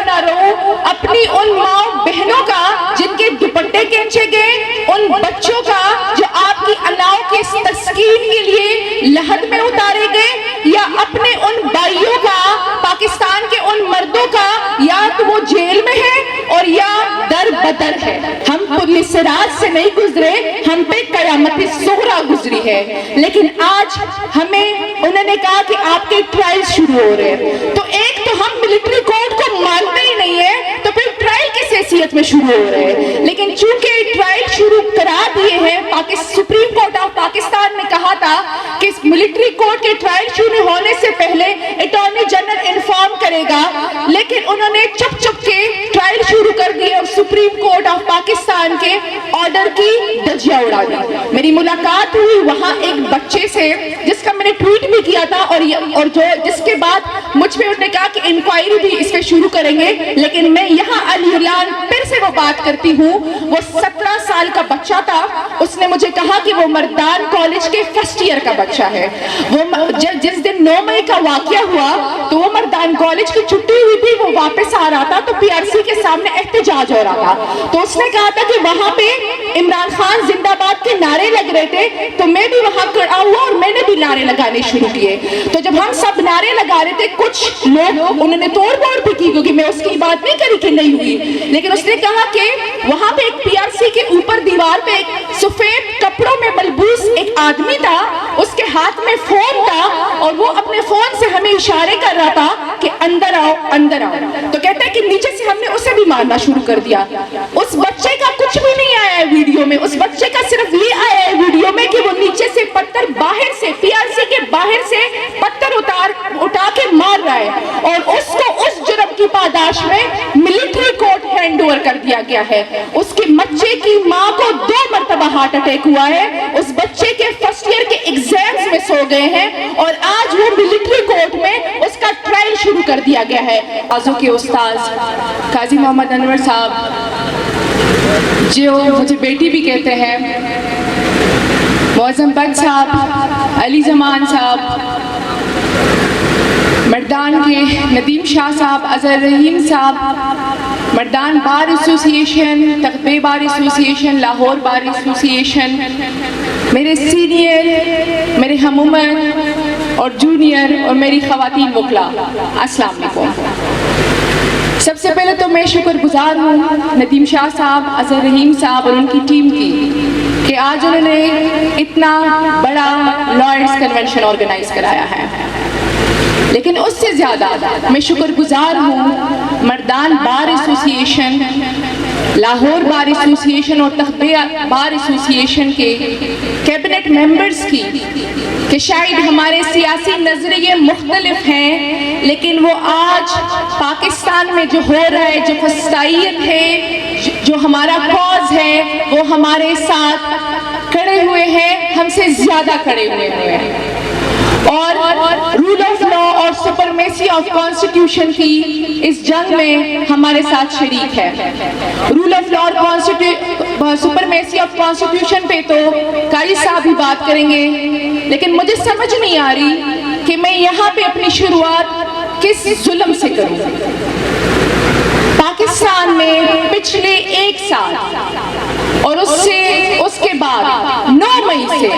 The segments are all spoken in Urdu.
رونا رو اپنی ان ماں بہنوں کا جن کے دوپٹے کھینچے گئے، ان بچوں کا جو آپ کی اناؤں کے تسکین کے لیے لحد میں اتارے گئے، یا اپنے ان بھائیوں کا، پاکستان کے ان مردوں کا یا تو وہ جیل میں ہے اور یا در بدر ہے۔ ہم پل صراط سے نہیں گزرے، ہم پہ قیامت صغریٰ گزری ہے، لیکن آج ہمیں انہوں نے کہا کہ آپ کے ٹرائل شروع ہو رہے ہیں، تو ایک تو ہم ملٹری کورٹ کو مانتے ہی نہیں ہے، تو پھر ٹرائل کس حیثیت میں شروع ہو رہے ہیں؟ لیکن چونکہ ٹرائل شروع کرا دیے ہیں، سپریم کورٹ آف پاکستان نے کہا تھا کہ ملٹری کورٹ کے ٹرائل شروع ہونے سے پہلے اٹارنی جنرل انفارم کرے گا، لیکن انہوں نے چپ چپ کے ٹرائل شروع کر دی اور سپریم کورٹ آف پاکستان کے آرڈر کی دھجیاں اڑا دی۔ میری ملاقات ہوئی وہاں ایک بچے سے جس کا میں نے ٹویٹ بھی کیا تھا، اور جو جس کے بعد مجھ پہ انہوں نے کہا کہ انکوائری بھی اس پہ شروع کریں گے، لیکن میں یہاں علیان پھر سے وہ بات کرتی ہوں۔ وہ 17 سال کا بچہ تھا، اس نے مجھے کہا کہ وہ مردان کالج کے فرسٹ ایئر کا بچہ ہے۔ وہ جس دن 9 مئی کا واقعہ ہوا تو وہ مردان کالج کی چھٹی ہوئی تھی، وہ واپس آ رہا تھا تو پی آر سی کے سامنے احتجاج ہو رہا تھا، تو اس نے کہا تھا کہ وہاں پہ عمران خان زندہ باد کے نعرے لگ رہے تھے، تو میں بھی وہاں کھڑا ہوا اور میں نے بھی نعرے لگانے شروع کیے۔ تو جب ہم سب نعرے لگا رہے تھے، کچھ لوگ انہوں نے توڑ پھوڑ بھی کی، کیونکہ میں اس کی بات نہیں کری کہ نہیں ہوئی، لیکن اس نے کہا کہ وہاں پہ ایک پی آر سی کے اوپر دیوار پہ ایک سفید کپڑوں میں ملبوس ایک آدمی تھا، اس کے ہاتھ میں فون تھا اور وہ اپنے فون سے ہمیں اشارے کر رہا تھا کہ اندر آؤ اندر آؤ۔ تو کہتا ہے کہ نیچے سے ہم نے اسے بھی مارنا شروع کر دیا۔ اس بچے کا کچھ بھی نہیں آیا ہے ویڈیو میں، اس بچے کا صرف یہ آیا ہے ویڈیو میں کہ وہ نیچے سے پتھر باہر سے پی آر سی کے باہر سے پتھر اٹھا کے مار رہا ہے، اور اس کو اس جرم کی پاداش میں ملٹری کورٹ ہینڈ اوور کر دیا گیا ہے۔ اس کے بچے کی ماں کو 2 مرتبہ ہارٹ اٹیک ہوا ہے، اس بچے کے فرسٹ ایئر کے ایگزامز میں سو گئے ہیں، اور آج وہ ملٹری کورٹ میں اس کا ٹرائل شروع کر دیا گیا ہے۔ آزو کے استاذ قاضی محمد انور صاحب، جو مجھے بیٹی بھی کہتے ہیں، معظم بٹ صاحب، علی زمان صاحب، مردان کے ندیم شاہ صاحب، اظہر رحیم صاحب، مردان بار ایسوسی ایشن، تقبے بار ایسوسی ایشن، لاہور بار ایسوسی ایشن، میرے سینئر، میرے ہم عمر اور جونیئر اور میری خواتین وکلا، السلام علیکم۔ سب سے پہلے تو میں شکر گزار ہوں ندیم شاہ صاحب، اظہر رحیم صاحب اور ان کی ٹیم کی کہ آج انہوں نے اتنا بڑا لائرز کنونشن آرگنائز کرایا ہے، لیکن اس سے زیادہ میں شکر گزار ہوں مردان بار ایسوسی ایشن، لاہور بار ایسوسی ایشن اور تقبے بار ایسوسی ایشن کے کیبنٹ ممبرز کی کہ شاید ہمارے سیاسی نظریے مختلف ہیں، لیکن وہ آج پاکستان میں جو ہو رہا ہے، جو فسطائیت ہے، جو ہمارا کاز ہے، وہ ہمارے ساتھ کھڑے ہوئے ہیں، ہم سے زیادہ کھڑے ہوئے ہیں، اور رول آف لا اور سپرمیسی آف کانسٹیٹیوشن کی اس جنگ میں ہمارے ساتھ شریک ہے۔ رول آف لا اور سپرمیسی آف کانسٹیٹیوشن پہ تو قاری صاحب ہی بات کریں گے، لیکن مجھے سمجھ نہیں آ رہی کہ میں یہاں پہ اپنی شروعات کس ظلم سے کروں۔ پاکستان میں پچھلے 1 سال اور اس کے بعد 9 مئی سے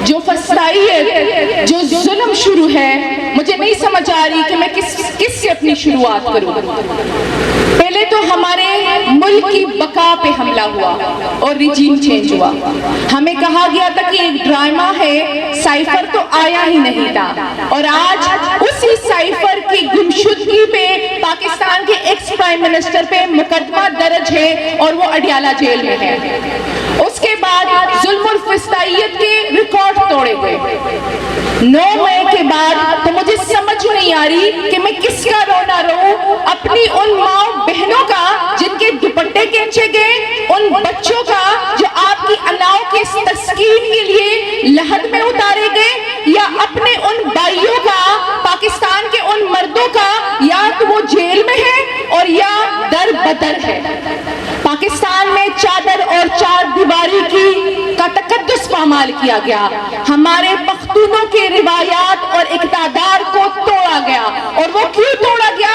جو فسطائیت، جو ظلم شروع ہے، مجھے نہیں سمجھ آ رہی کہ میں کس سے اپنی شروعات کروں۔ پہلے تو ہمارے ملک کی بقا پہ حملہ ہوا اور ریجیم چینج ہوا۔ ہمیں کہا گیا تھا کہ ایک ڈرامہ ہے، سائفر تو آیا ہی نہیں تھا، اور آج اسی سائفر کی گمشدگی پہ پاکستان کے ایکس پرائم منسٹر پہ مقدمہ درج ہے اور وہ اڈیالہ جیل میں ہے۔ اس کے بعد ظلم الفسطائیت کے ریکارڈ توڑے گئے۔ 9 مئی کے بعد تو مجھے سمجھ نہیں آ رہی کہ میں کس کا رونا رو اپنی ان ماں بہنوں کا جن کے دوپٹے کھینچے گئے، ان بچوں کا جو آپ کی اناؤں کے تسکین کے لیے لحد میں اتارے گئے، یا اپنے ان بھائیوں کا، پاکستان کے ان مردوں کا یا تو وہ جیل میں ہے اور یا در بدر ہے۔ پاکستان میں چادر اور چار دیواری کا تقدس پامال کیا گیا، ہمارے پختونوں کے روایات اور اقتدار کو توڑا گیا، اور وہ کیوں توڑا گیا؟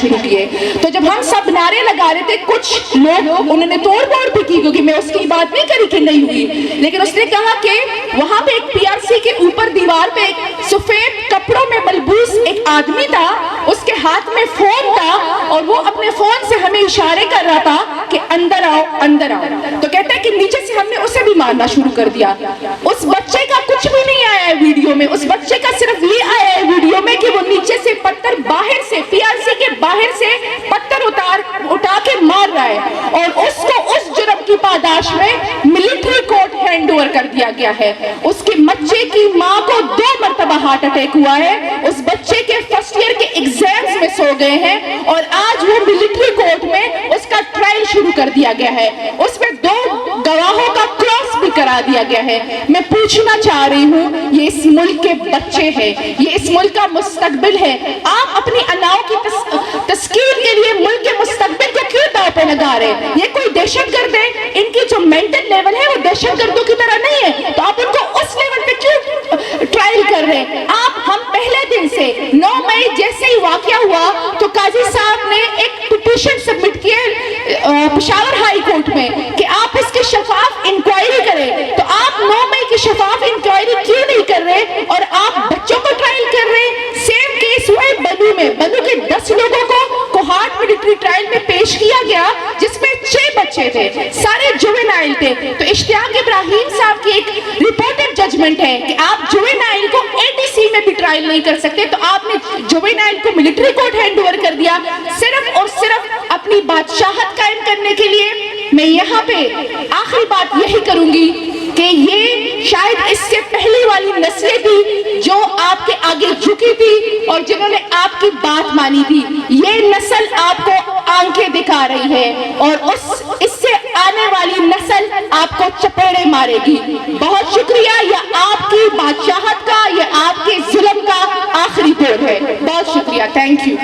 شروع کیے. تو جب ہم سب نعرے لگا رہے تھے کچھ لوگ انہوں نے توڑ پھوڑ بھی کی, کیونکہ میں اس کی بات نہیں کری کہ نہیں ہوئی, لیکن اس نے کہا کہ وہاں پہ ایک PRC کے اوپر دیوار پہ ایک سفید کپڑوں میں ملبوس ایک آدمی تھا, اس کے ہاتھ میں فون تھا اور وہ اپنے فون سے ہمیں اشارے کر رہا تھا کہ اندر آؤ اندر آؤ. تو کہتا ہے کہ نیچے سے ہم نے اسے بھی مارنا شروع کر دیا. اس بچے کا کچھ بھی نہیں آیا ہے ویڈیو میں, اس بچے کا صرف یہ آیا ہے ویڈیو میں کہ وہ نیچے سے پتھر باہر سے PRC کے باہر سے پتھر اٹھا کے مار رہا ہے, اور اس کو اس جرم کی پاداش میں ملٹری کورٹ ہینڈ اوور کر دیا گیا ہے. اس کے بچے کی ماں کو 2 مرتبہ ہارٹ اٹیک ہوا ہے, اس بچے کے فرسٹ ایئر کے ایگزامز میں سو گئے ہیں, اور آج وہ ملٹری کورٹ میں اس کا ٹرائل شروع کر دیا گیا ہے. اس میں 2 گواہوں کا کراس بھی کرا دیا گیا ہے. میں پوچھنا چاہ رہی ہوں, یہ اس ملک کے بچے ہیں, یہ اس ملک کا مستقبل ہے, آپ اپنی اناؤں کی تسکین کے لیے ملک کے مستقبل کو کیوں داؤ پہ لگا رہے ہیں؟ یہ کوئی دہشت گرد ہے, ان کی جو مینٹل لیول ہے وہ دہشت گردوں کی طرح نہیں ہے, تو آپ ان کو اس لیول پہ کیوں ٹرائل کر رہے ہیں؟ ہم پہلے دن سے 9 مئی جیسے ہی واقعہ ہوا تو قاضی صاحب نے ایک پٹیشن سبمٹ کیے پشاور ہائی کورٹ میں کہ آپ اس کی شفاف انکوائری کریں. تو آپ 9 مئی کی شفاف انکوائری کیوں نہیں کر رہے اور آپ بچوں کو ٹرائل کر رہے ہیں؟ سیم کیس ہوئے بنو میں, بنو کے 10 لوگوں کو کوہارٹ ملٹری ٹرائل میں پیش کیا گیا جس میں 6 بچے تھے, سارے جوینائل تھے. تو اشتیاق ابراہیم صاحب کی ایک رپورٹڈ ججمنٹ ہے کہ آپ جوینائل کو ADC میں بھی ٹرائل نہیں کر سکتے, تو آپ نے جوینائل کو ملٹری کورٹ ہینڈ اوور کر دیا صرف اور صرف اپنی بادشاہت قائم کرنے کے لیے. میں یہاں پہ آخری بات یہی کروں گی کہ یہ شاید اس سے پہلی والی نسلیں تھی جو آپ کے آگے جھکی تھی اور جنہوں نے آپ کی بات مانی تھی. یہ نسل آپ کو آنکھیں دکھا رہی ہے اور اس سے آنے والی نسل آپ کو چپیڑے مارے گی. بہت شکریہ, یہ آپ کی بادشاہت کا, یہ آپ کے ظلم کا آخری دور ہے. بہت شکریہ, تھینک یو.